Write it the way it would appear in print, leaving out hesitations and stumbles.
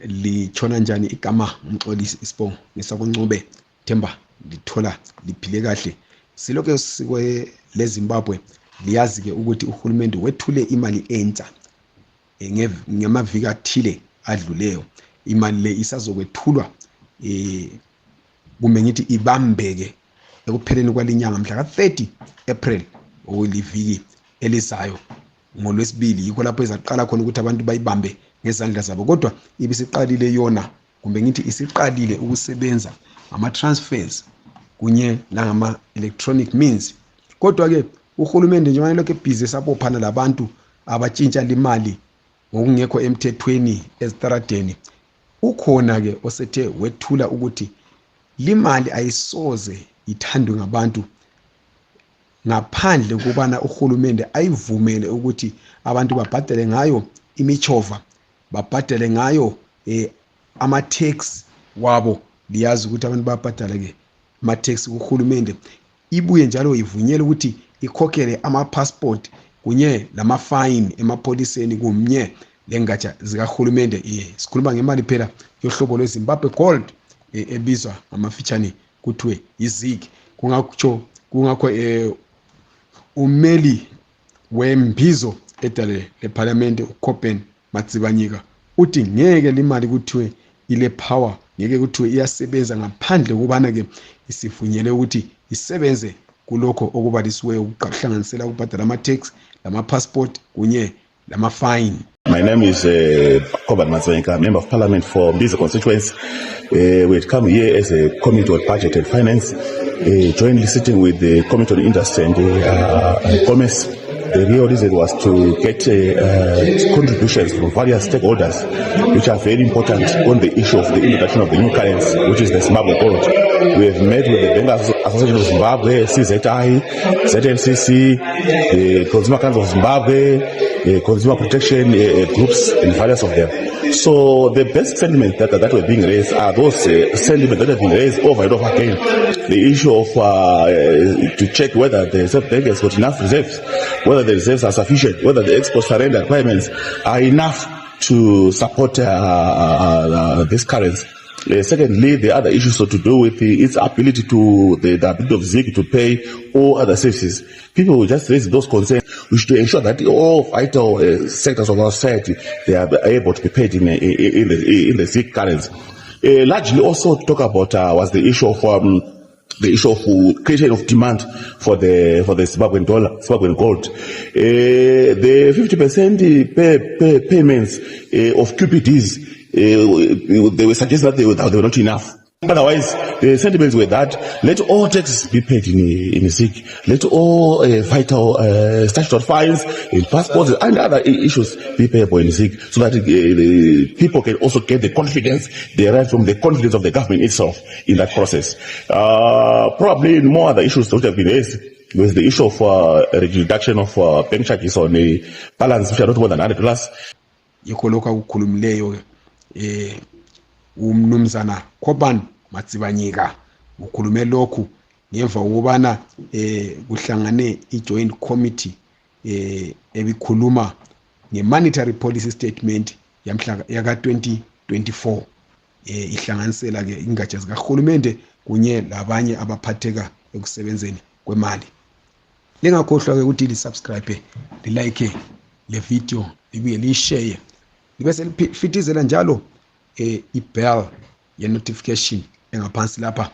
litshona njani igama Mxolisi Sibongo ngesakuncube Themba lithola liphile kahle silokho sikwe leZimbabwe liyazi ke ukuthi uhulumende wethule imali entsha ngemaviki athile adluleyo imali le isazokwethulwa kumbe ngithi ibambeke ekupheleni kwalinyanga mhla ka-30 April oliviki elizayo ngolwesibili yikho lapho izaqala khona ukuthi abantu bayibambe ngezandla zabo kodwa ibisiqalile yona kumbe ngithi isiqalile ukusebenza ama-transfers kunye nangama-electronic means kodwa ke uhulumende njengoba lokho ebhizi esabophana labantu abatshintsha imali ngokungekho emthethweni ezitaradeni ukhona ke osethe wethula ukuthi limali ayisoze ithandwe ngabantu ngaphandle kubana uhulumende ayivumele ukuthi abantu babhadale ngayo imichova babhadale ngayo ama-tax wabo liyazi ukuthi abantu babhadala ke ama-tax kuhulumende ibuye njalo ivunyele ukuthi ikhokhele ama-passport kunye lama-fine emapholiseni kumnye lengatsha zikahulumende sikhuluma ngemali phela yohlobo lweZimbabwe Gold ebizwa ngamafitshane kuthiwe yiZIG kungakho umeli wembizo edale leParliament uCobben Matsibanyika uthi ngeke limali kuthiwe ile power ngeke kuthiwe iyasebenza ngaphandle kubana ke isivunyele ukuthi isebenze kulokho okubalisiwe ukuhlanganisela ukubhadala ama-tax lama-passport kunye lama-fine. My name is Cobben Matsibanyika, Member of Parliament for Mbizo constituency. We had come here as a Committee on Budget and Finance, jointly sitting with the Committee on Industry and Commerce. The real reason was to get contributions from various stakeholders, which are very important on the issue of the introduction of the new currency, which is the Zimbabwe Gold. We have met with the Bankers Association of Zimbabwe, CZI, ZNCC, the Consumer Council of Zimbabwe, consumer protection groups, and various of them. So the best sentiments that were being raised are those sentiments that have been raised over and over again. The issue of to check whether the Reserve Bank has got enough reserves, whether the reserves are sufficient, whether the export surrender requirements are enough to support this currency. Secondly, the other issues are to do with its ability to the ability of ZIG to pay all other services. People will just raise those concerns. We should ensure that all vital sectors of our society they are able to be paid in the ZIG currency. Largely, also to talk about was the issue of creation of demand for the Zimbabwean dollar, Zimbabwean gold. The 50% payments of QPDs. They were suggesting that they were not enough. Otherwise, the sentiments were that let all taxes be paid in ZIG, let all vital statutory fines, passports, and other issues be payable in ZIG, so that the people can also get the confidence derived from the confidence of the government itself in that process. Probably more other issues that have been raised with the issue of reduction of bank charges on a balance which are not more than $100. Yikoloka ukukhulumileyo umnumzana Cobben Matsibanyika ukhulume lokhu ngemva ukubana kuhlangane iJoint Committee ebikhuluma ngemonetary policy statement yamhla yaka 2024 ihlanganisela ke ingatsha zikahulumende kunye labanye abaphatheka ekusebenzeni kwemali. Lingakhohlwa ke ukuthi lisubscribe, like le video, libuye lishare, libese lifitizela njalo ibell ye notification engaphansi lapha